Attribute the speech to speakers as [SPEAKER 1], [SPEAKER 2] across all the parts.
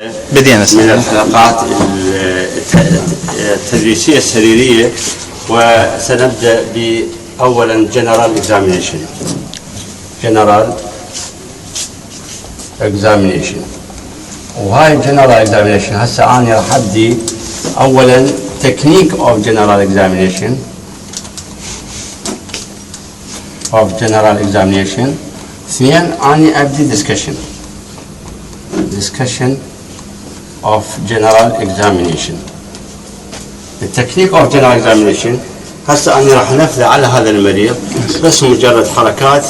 [SPEAKER 1] بدينا
[SPEAKER 2] من الحلقات التدريسية السريرية، وسنبدأ بأولا General Examination. وهاي General Examination هسه أنا راح أبدي أولا Technique of General Examination. اثنين أنا أبدي Discussion of General Examination. The technique of General Examination هسه أنا راح نفذ على هذا المريض بس مجرد حركات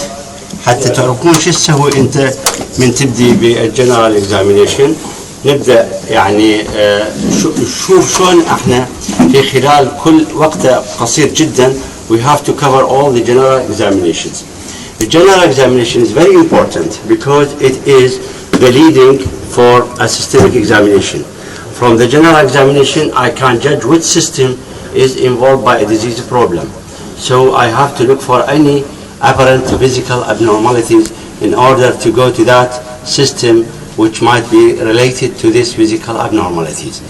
[SPEAKER 2] حتى تعرفون شو تسوي أنت من تبدي بالجنرال اكزامينيشن. نبدأ يعني شوف شلون احنا في خلال كل وقت قصير جدا we have to cover all the general examinations. The general examination is very important because it is the leading for a systemic examination. From the general examination, I can judge which system is involved by a disease problem. So I have to look for any apparent physical abnormalities in order to go to that system which might be related to these physical abnormalities.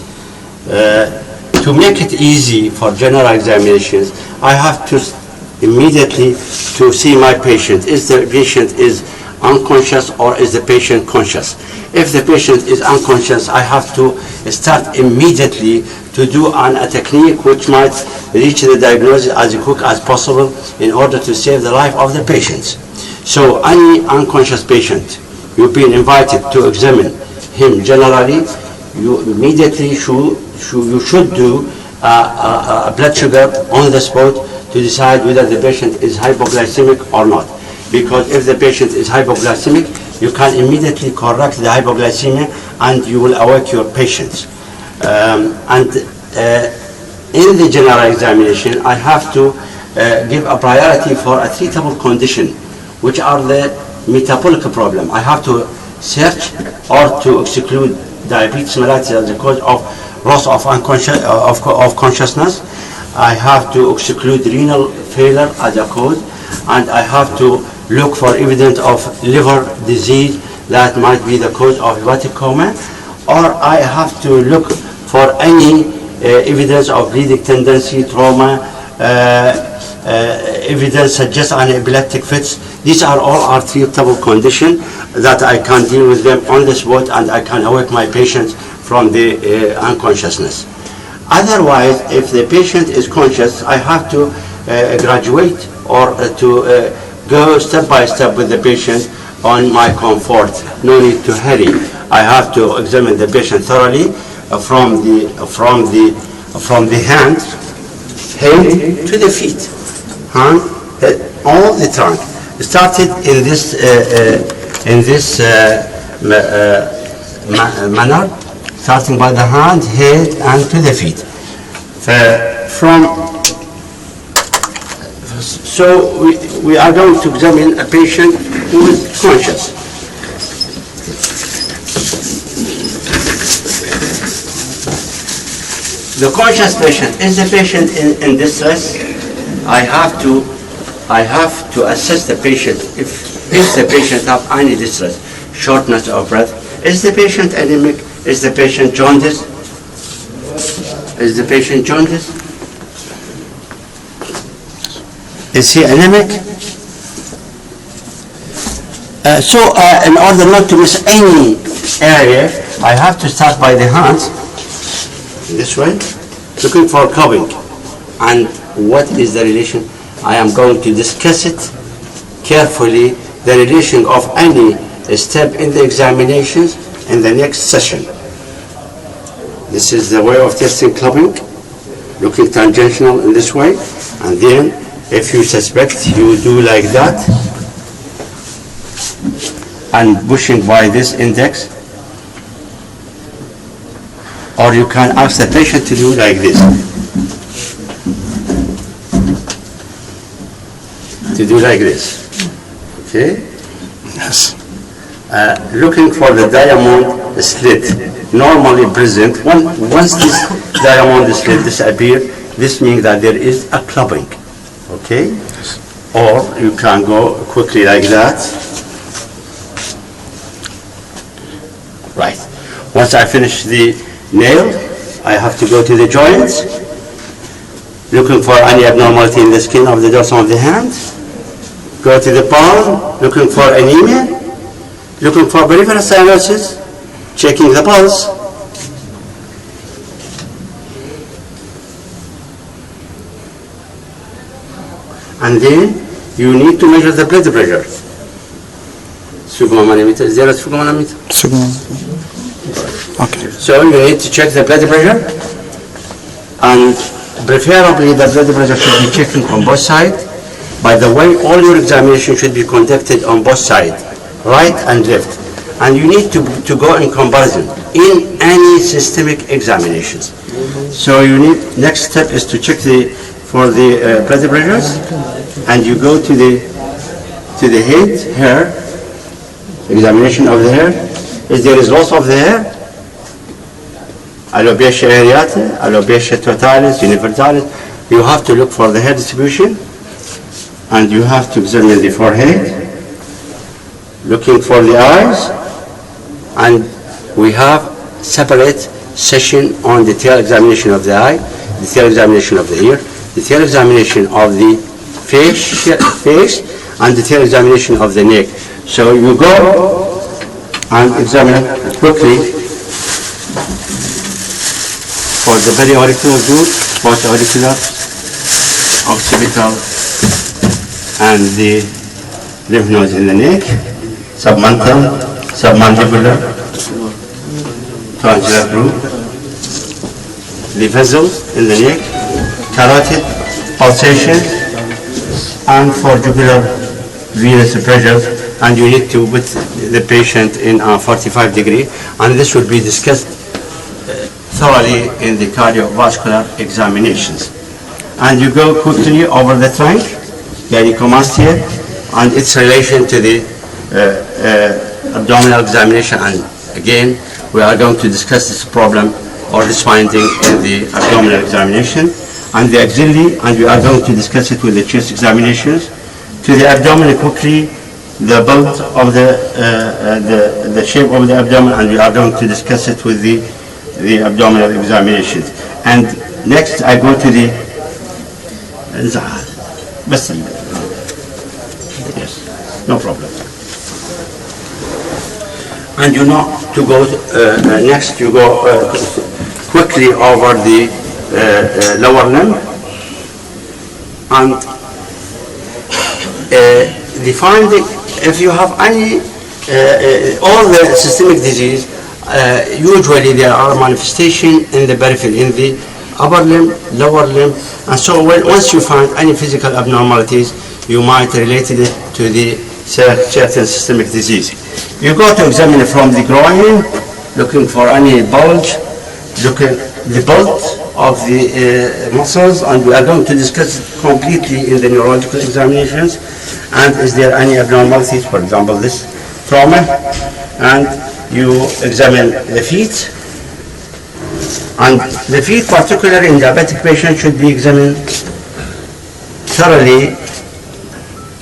[SPEAKER 2] To make it easy for general examinations, I have to immediately to see my patient. Is the patient is unconscious or is the patient conscious? If the patient is unconscious, I have to start immediately to do a technique which might reach the diagnosis as quick as possible in order to save the life of the patients. So any unconscious patient, you've been invited to examine him generally, you immediately should do a blood sugar on the spot to decide whether the patient is hypoglycemic or not. Because if the patient is hypoglycemic, you can immediately correct the hypoglycemia and you will awake your patients. In the general examination, I have to give a priority for a treatable condition, which are the metabolic problem. I have to search or to exclude diabetes mellitus as a cause of loss of consciousness. I have to exclude renal failure as a cause, and I have to look for evidence of liver disease that might be the cause of hepatic coma, or I have to look for any evidence of bleeding tendency, trauma, evidence suggests an epileptic fits. These are all treatable conditions that I can deal with them on the spot, and I can awake my patients from the unconsciousness. Otherwise, if the patient is conscious, I have to graduate or to go step by step with the patient on my comfort. No need to hurry. I have to examine the patient thoroughly from the hand, head to the feet, hand, head, all the trunk. Started in this manner, starting by the hand, head, and to the feet. So we are going to examine a patient who is conscious. The conscious patient, is the patient in distress? I have to assess the patient if the patient have any distress, shortness of breath. Is the patient anemic? Is the patient jaundice? Is the patient jaundice? Is he anemic? In order not to miss any area, I have to start by the hands, this way, looking for clubbing. And what is the relation? I am going to discuss it carefully, the relation of any step in the examinations in the next session. This is the way of testing clubbing, looking tangential in this way, and then if you suspect, you do like that, and pushing by this index, or you can ask the patient to do like this, okay?
[SPEAKER 1] Yes.
[SPEAKER 2] Looking for the diamond slit, normally present. Once this diamond slit disappears, this means that there is a clubbing. Okay? Or you can go quickly like that. Right. Once I finish the nail, I have to go to the joints, looking for any abnormality in the skin of the dorsum of the hand. Go to the palm, looking for anemia, looking for peripheral cyanosis, checking the pulse. And then you need to measure the blood pressure. Sphygmomanometer, is there a sphygmomanometer?
[SPEAKER 1] Okay.
[SPEAKER 2] So you need to check the blood pressure, and preferably the blood pressure should be checking on both sides. By the way, all your examination should be conducted on both sides, right and left. And you need to go in comparison in any systemic examinations. So you need, next step is to check for the blood pressures, and you go to the head, hair, examination of the hair. If there is loss of the hair, alopecia areata, alopecia totalis, universalis, you have to look for the hair distribution, and you have to examine the forehead, looking for the eyes, and we have separate session on detailed examination of the eye, detailed examination of the ear, detailed examination of the face, and detailed examination of the neck. So you go and examine quickly for the periauricular group, both auricular, occipital, and the lymph nodes in the neck, submental, submandibular, transverse group, the vessels in the neck, carotid, pulsation, and for jugular venous pressure, and you need to put the patient in a 45 degree, and this will be discussed thoroughly in the cardiovascular examinations. And you go quickly over the trunk, gynecomastia, and its relation to the abdominal examination, and again, we are going to discuss this problem or this finding in the abdominal examination, and the axillary, and we are going to discuss it with the chest examinations. To the abdomen quickly, the build of the shape of the abdomen, and we are going to discuss it with the abdominal examinations. And next I go to the yes, no problem. And you know to go next you go quickly over the lower limb, and the finding, if you have any all the systemic disease, usually there are manifestation in the periphery, in the upper limb, lower limb, and so once you find any physical abnormalities, you might relate it to the certain systemic disease. You go to examine from the groin, looking for any bulge, looking the bulge of the muscles, and we are going to discuss it completely in the neurological examinations. And is there any abnormalities, for example, this trauma, and you examine the feet, and the feet, particularly in diabetic patients, should be examined thoroughly,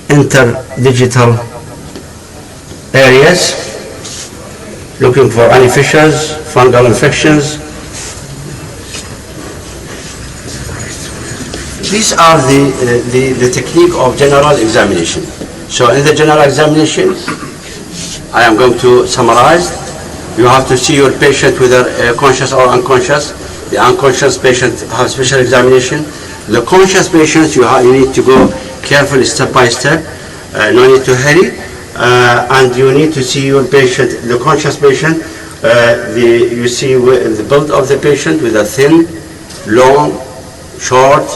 [SPEAKER 2] interdigital areas, looking for any fissures, fungal infections. These are the technique of general examination. So in the general examination, I am going to summarize. You have to see your patient whether conscious or unconscious. The unconscious patient have special examination. The conscious patients, you need to go carefully step by step, no need to hurry, and you need to see your patient, the conscious patient, you see the build of the patient with a thin, long, short,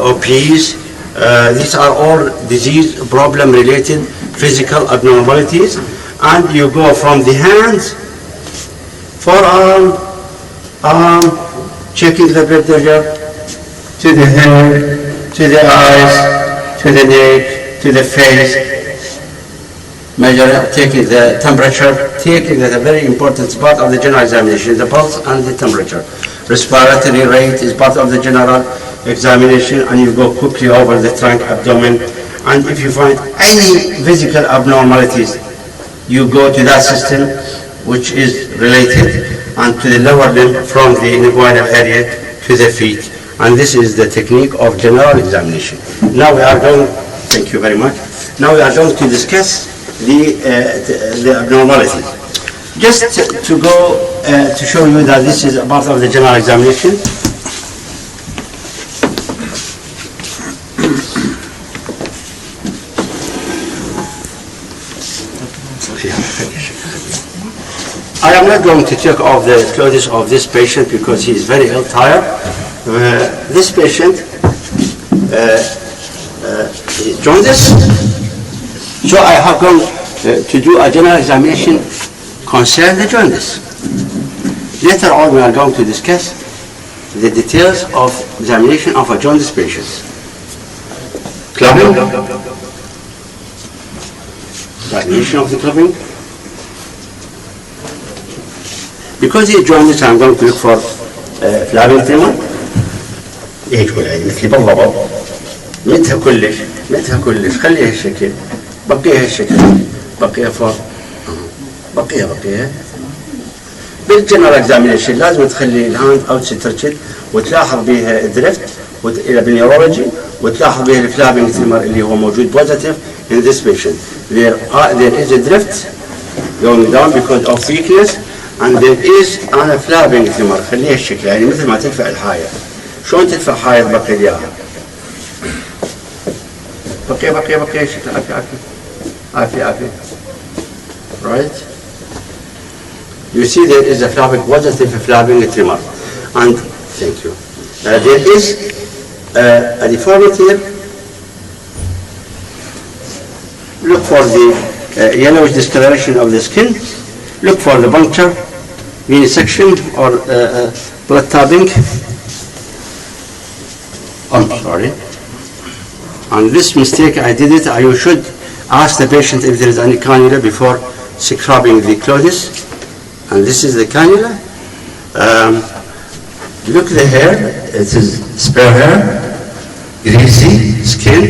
[SPEAKER 2] obese. These are all disease problem related physical abnormalities, and you go from the hands, forearm, arm, checking the blood pressure, to the head, to the eyes, to the neck, to the face, measure, taking the temperature, taking the very important part of the general examination, the pulse and the temperature. Respiratory rate is part of the general examination, and you go quickly over the trunk, abdomen, and if you find any physical abnormalities, you go to that system, which is related, and to the lower limb from the inguinal area to the feet. And this is the technique of general examination. Now we are going, thank you very much. Now we are going to discuss the abnormality. Just to go to show you that this is a part of the general examination. I am not going to take off the clothes of this patient because he is very ill, tired. This patient jaundice. So I have gone to do a general examination concerning the jaundice. Later on we are going to discuss the details of examination of a jaundice patient. Clubbing. Examination of the clubbing. Because he jaundice, I'm going to look for flabbing tremor. ايه تقول هاي مثل بالضبط متها كلش خليها الشكل بقيها الشكل بقيها فوق بقيها بالجنرال اكزامينيشن لازم تخلي الهاند اوت سترتشد وتلاحظ بها الدريفت الى بالنيورولوجي وتلاحظ بها الفلابينج تريمر اللي هو موجود بوزيتيف in this patient. There is a drift going down because of weakness and there is a flabbing tremor. خليها الشكل يعني مثل ما تدفع الحائط. شلون تدفع حائط بقي اياها؟ بقي شكل عافية. Right? You see there is a flabbing, positive flabbing tremor. And thank you. There is a deformity here. Look for the yellowish discoloration of the skin. Look for the puncture, venesection or blood tapping. I'm sorry. And this mistake I did it. You should ask the patient if there is any cannula before scrubbing the clothes. And this is the cannula. Look the hair. It is spare hair, greasy skin.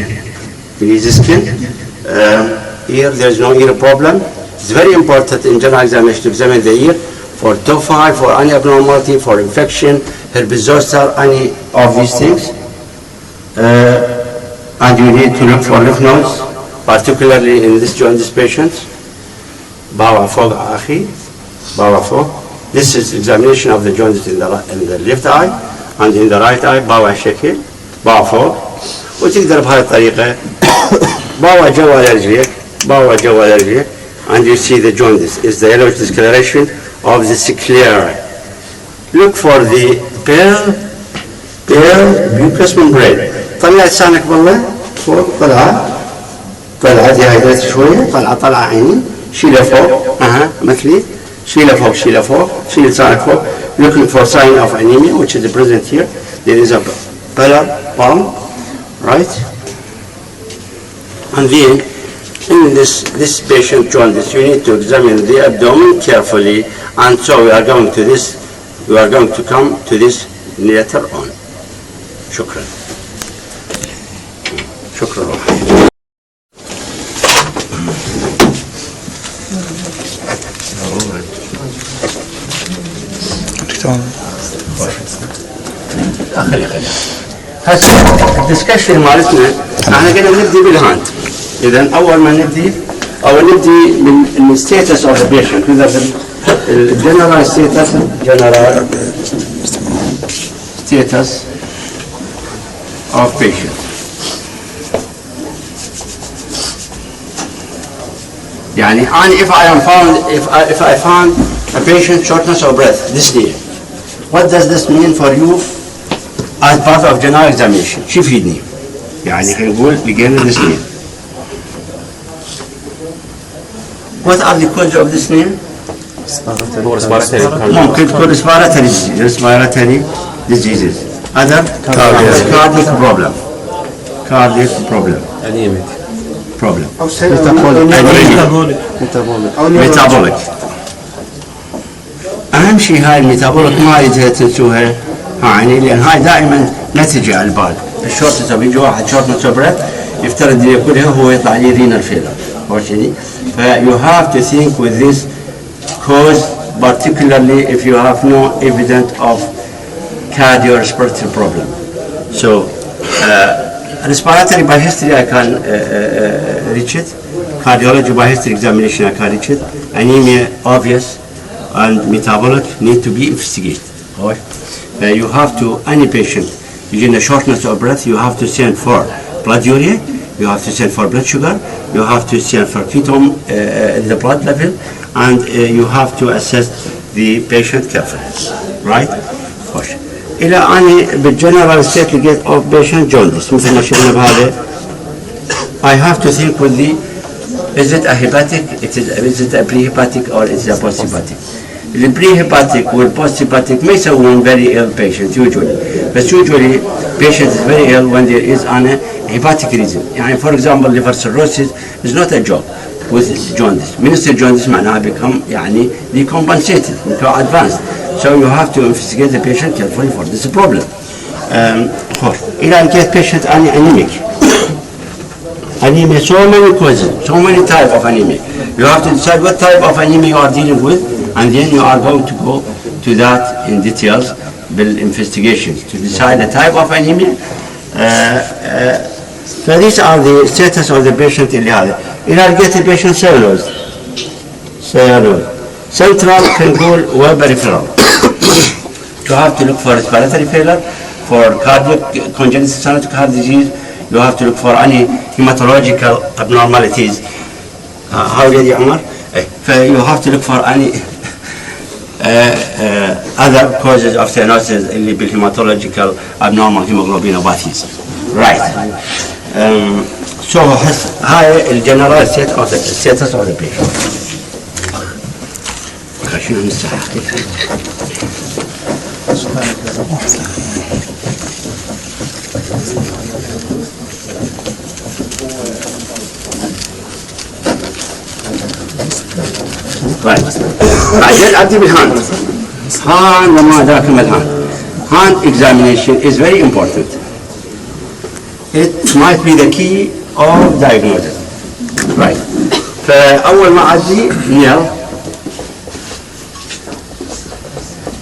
[SPEAKER 2] Here there is no ear problem. It's very important in general examination to examine the ear for tophi, for any abnormality, for infection, herpes zoster, any of these things. And you need to look for lymph nodes, particularly in this jaundice patient. Bawa fog akhi, bawa fog. This is examination of the jaundice in the left eye, and in the right eye bawa shakil, bawa fog. وتقدر بهذه الطريقة باوا جوا رجليك and you see the jaundice is the yellowish discoloration of the sclera. Look for the pale mucous membrane. طلع لسانك بالله فوق طلع ديهايدريت شوية طلع عيني شيله فوق مثلي شيله فوق شيل لسانك فوق. Looking for sign of anemia which is present here. There is a pallor palm, right? And then in this patient jaundice you need to examine the abdomen carefully, and so we are going to come to this later on. شكرا. خلي هسه الدسكشن مالتنا احنا قلنا نبدي بالهاند. اذا اول ما نبدي من الستيتس اوف ذا بيشنت كذا الجنرال ستيتس اوف بيشنت. يعني if I found a patient shortness of breath this day, what does this mean for you as part of general examination? شو يفيدني؟ يعني نقول لقينا this name. What are the causes of this name? ممكن تكون respiratory diseases. Other cardiac problem.
[SPEAKER 1] Anemic.
[SPEAKER 2] Problem.
[SPEAKER 1] Metabolic.
[SPEAKER 2] أهم شيء هاي الميتابوليك ما يجي تنسوها يعني لأن هاي دائما لا تجي على البال. الشورتنس بيجي واحد شورتنس بريث يفترض إن ياكلها هو يطلع لي رينال فيلر. هو شيء. You have to think with this cause, particularly if you have no evidence of cardiorespiratory problem. So, respiratory by history I can reach it. Cardiology by history examination I can reach it. Anemia, obvious, and metabolic need to be investigated. You have to, any patient, using a shortness of breath, you have to send for blood urea, you have to send for blood sugar, you have to send for ketone, the blood level, and you have to assess the patient carefully, right? إلى أني بالجنرال state لقيت of patient jaundice مثل ما شفنا بهذا. I have to think with the, is it a hepatic, is it a pre-hepatic or is it a post-hepatic? The pre-hepatic with post-hepatic may sound very ill patient usually, but usually patient is very ill when there is an hepatic reason. يعني for example liver cirrhosis is not a joke with jaundice. Minister jaundice معناها become يعني decompensated, become advanced. So you have to investigate the patient carefully for this problem. إلى أن get patient anemic. Anemia, so many causes, so many types of anemia. You have to decide what type of anemia you are dealing with, and then you are going to go to that in details, build investigations to decide the type of anemia. So these are the status of the patient اللي هذا. إلى أن get the patient cellulose. Central can go well peripheral. You have to look for respiratory failure, for cardiac congenital cyanotic heart disease. You have to look for any hematological abnormalities. How did you, Amer? You have to look for any other causes of cyanosis, hematological abnormal hemoglobinopathies. Right. So, high general status of the patient. Right. أبدي بالهاند. هاند وما أدراك ما الهاند. Hand examination is very important. It might be the key of diagnosis. Right. فأول ما أعدي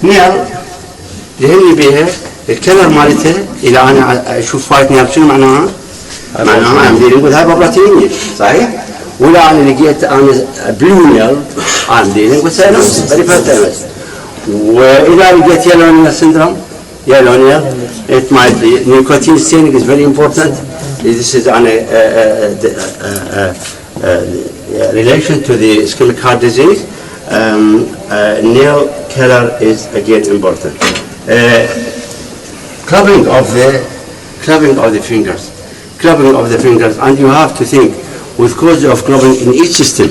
[SPEAKER 2] نيل يهمني بيها الكلر مالتها إلى أنا أشوف وايت نيل شنو معناها؟ معناها I'm dealing with hyperproteinemia صحيح؟ ولا أنا لقيت أنا blue nail I'm dealing with cyanosis very first time. وإذا لقيت yellow nail syndrome yellow nail it might be nicotine staining is very important. This is on a relation to the ischemic heart disease. Nail color is again important. Clubbing of the fingers, and you have to think with causes of clubbing in each system.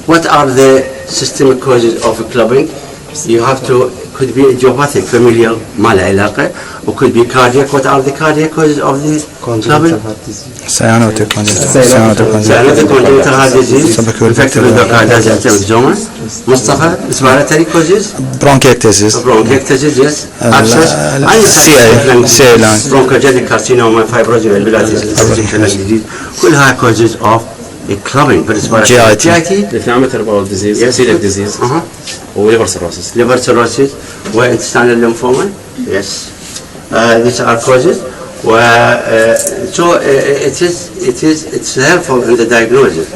[SPEAKER 2] What are the systemic causes of clubbing? You have to, could be idiopathic, familial, ما له علاقة, or could be cardiac. What are the cardiac causes of the clubbing?
[SPEAKER 3] Cyanotic
[SPEAKER 2] congenital heart disease, infective endocarditis, emphysema. Mustafa, respiratory causes?
[SPEAKER 3] Bronchiectasis,
[SPEAKER 2] Yes. Abscess,
[SPEAKER 3] CA line,
[SPEAKER 2] bronchogenic carcinoma, fibrosis, bilitis, disease. كلها causes of a clubbing.
[SPEAKER 3] GIT,
[SPEAKER 4] inflammatory bowel disease, celiac disease, liver cirrhosis.
[SPEAKER 2] Liver cirrhosis, intestinal lymphoma. Yes. These are causes. So it's helpful in the diagnosis.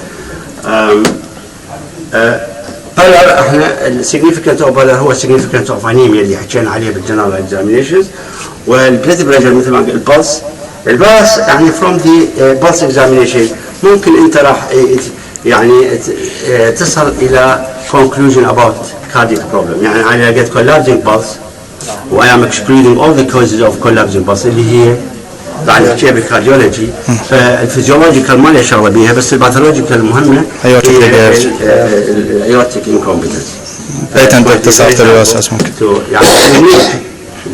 [SPEAKER 2] Pallor احنا significant of pallor هو significant of anemia اللي حكينا عليه بالجنرال examinations. والبلاد بريشر مثل ما قلت البلس يعني from the pulse examination ممكن انت راح يعني تصل الى conclusion about cardiac problem. يعني انا لقيت collapsing pulse و I am excluding all the causes of collapsing pulse اللي هي بعد نحكيها بالكارديولوجي. فالفيزيولوجيكال ما لي شغله بيها بس الباثولوجيكال المهمه هي الايورتيك انكومبتنس.
[SPEAKER 3] latent تصاعد الوسواس ممكن.
[SPEAKER 2] يعني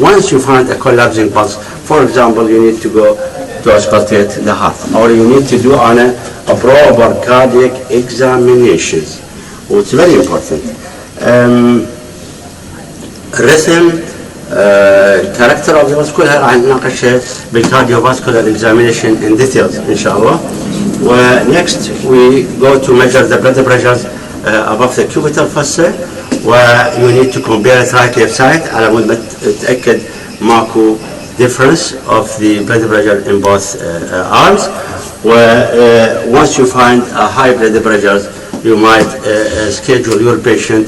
[SPEAKER 2] once you find a collapsing pulse, for example, you need to go to auscultate the heart, or you need to do on a proper cardiac examinations. It's very important. Rhythm, character of the vascular راح نناقشها بالcardiovascular examination in details إن شاء الله. Next we go to measure the blood pressures above the cubital fossa. ويو نيد تو كومبير رايت ليفت سايد على مود ما تتاكد ماكو difference of the blood pressure in both arms. Once you find a high blood pressure, you might schedule your patient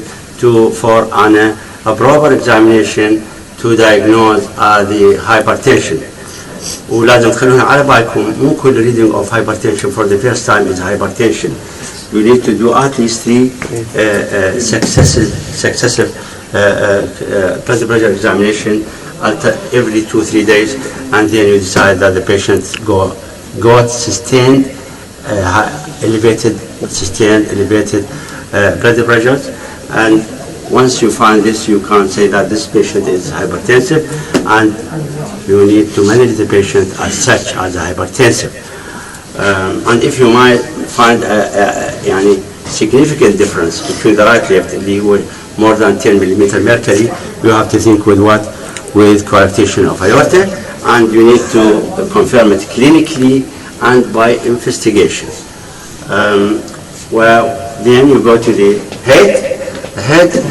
[SPEAKER 2] for a proper examination to diagnose the hypertension. ولازم تخلوها على بالكم مو كل reading of hypertension for the first time is hypertension. You need to do at least 3 successive blood pressure examination every 2-3 days, and then you decide that the patient got sustained elevated blood pressures. And once you find this, you can say that this patient is hypertensive, and you need to manage the patient as such as a hypertensive. And if you might find a significant difference between the right left اللي هو more than 10 millimeter mercury, you have to think with what? With coarctation of aorta, and you need to confirm it clinically and by investigation. Well, then you go to the head.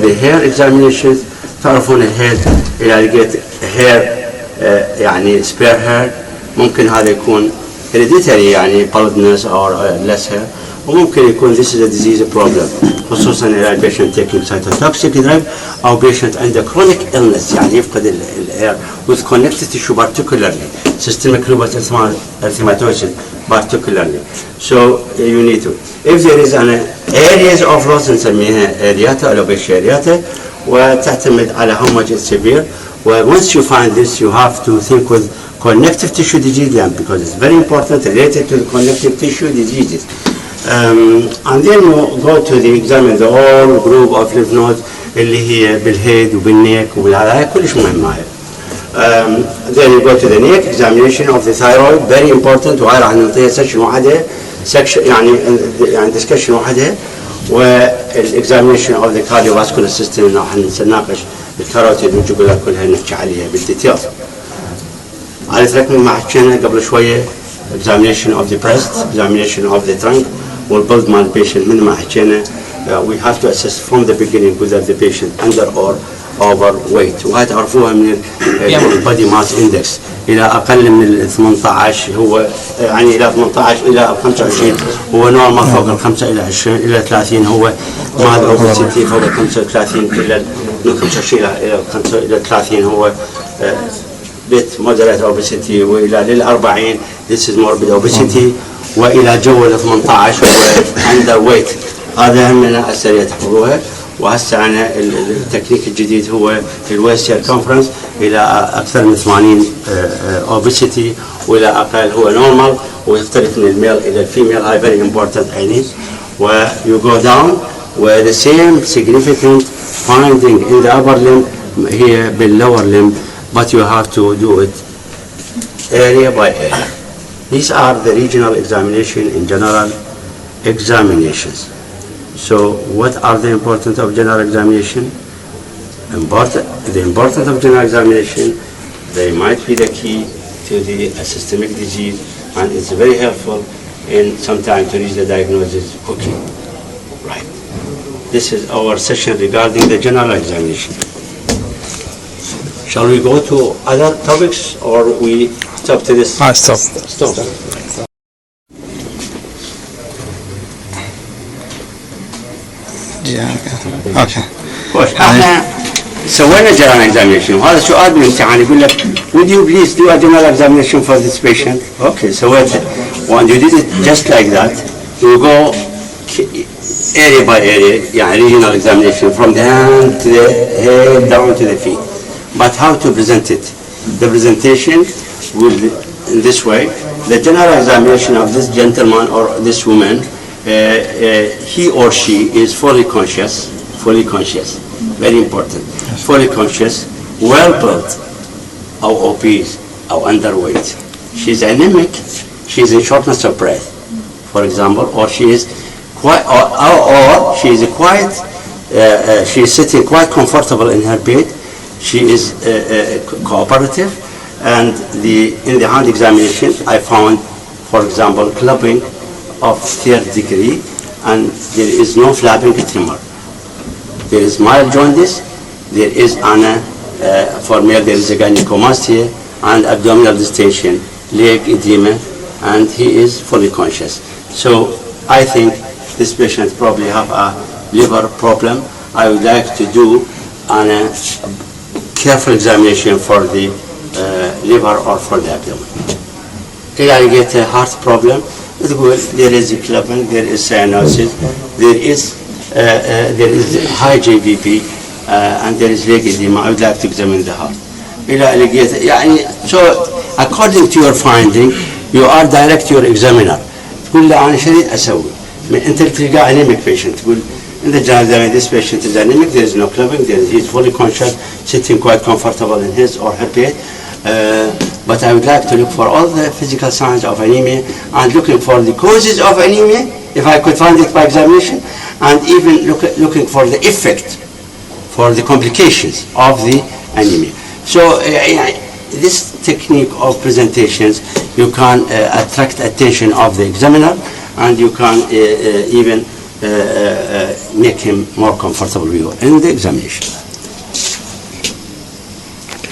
[SPEAKER 2] The hair examinations. تعرفون الhead إذا لقيت hair يعني spare hair ممكن هذا يكون hereditary يعني baldness or less hair، وممكن يكون this is a disease problem، خصوصا إذا البيشنت taking cytotoxic drug أو patient عنده chronic illness يعني يفقد الhair with connective tissue particularly systemic lupus erythematosus particularly. So you need to, if there is an areas of loss نسميها ارياتا أو alopecia areata، وتعتمد على how much it's severe. Well, once you find this, you have to think with connective tissue disease because it's very important related to the connective tissue diseases. And then you go to examine the whole group of lymph nodes اللي هي بالhead وبالneck وبالهذا كلش مهم هاي. Then you go to the neck examination of the thyroid, very important، وهاي راح نعطيها section وحدها، يعني discussion وحدها. والexamination of the cardiovascular system راح نناقش الكاروتيد والجبلة كلها نحكي عليها بالديتيل. قالت لكم ما حكينا قبل شوية examination of the breast, examination of the trunk والبلد مال البيشنت من ما حكينا. We have to assess from the beginning whether the patient under or overweight، وهاي تعرفوها من body mass index. إلى أقل من 18 هو يعني إلى 18 إلى 25 هو نورمال، فوق 5 إلى 20 إلى 30 هو مال obesity، فوق 35 إلى من 25 إلى 5 إلى 30 هو bit moderate obesity، وإلى 40 this is morbid obesity، وإلى جو 18 هو underweight. هذا هم من الأسئلة تحفظوها. وهسه أنا التكنيك الجديد هو الويست سيركمفرنس إلى أكثر من 80 obesity، وإلى أقل هو normal، ويختلف من الميل إلى الفيميل. هاي very important يعني. و you go down where the same significant finding in the upper limb here بالlower limb, but you have to do it area by area. These are the regional examination in general examinations. So what are the importance of general examination? The importance of general examination, they might be the key to the systemic disease, and it's very helpful in sometimes to reach the diagnosis quickly. Right. This is our session regarding the general examination. Shall we go to other topics or we stop to this?
[SPEAKER 3] Stop.
[SPEAKER 2] Stop.
[SPEAKER 3] اوكي.
[SPEAKER 2] احنا سوينا general examination، وهذا سؤال بالامتحان يقول لك would you please do a general examination for this patient? Okay, سويت when you did it just like that you go area by area يعني regional examination from the hand to the head down to the feet. But how to present it? The presentation will be in this way. The general examination of this gentleman or this woman, he or she is fully conscious, very important, fully conscious, well built, or obese, or underweight. She's anemic, she's in shortness of breath, for example, or she is quite, or she is quite, she is sitting quite comfortable in her bed. She is cooperative, and in the hand examination I found, for example, clubbing of 3rd degree, and there is no flapping tremor. There is mild jaundice, there is for male there is a gynecomastia and abdominal distension, leg edema, and he is fully conscious. So I think this patient probably have a liver problem. I would like to do a careful examination for the liver or for the abdomen. I get a heart problem. There is a clapping, there is cyanosis, there is high JVP, and there is leg edema. I would like to examine the heart. So according to your finding, you are direct your examiner. تقول لي أنا شديد أسوي. أنت تلقى anemic patient. تقول in the general this patient is anemic. There is no clapping. He is fully conscious, sitting quite comfortable in his or her bed. But I would like to look for all the physical signs of anemia and looking for the causes of anemia, if I could find it by examination, and even looking for the effect, for the complications of the anemia. So this technique of presentations, you can attract attention of the examiner, and you can even make him more comfortable with you in the examination.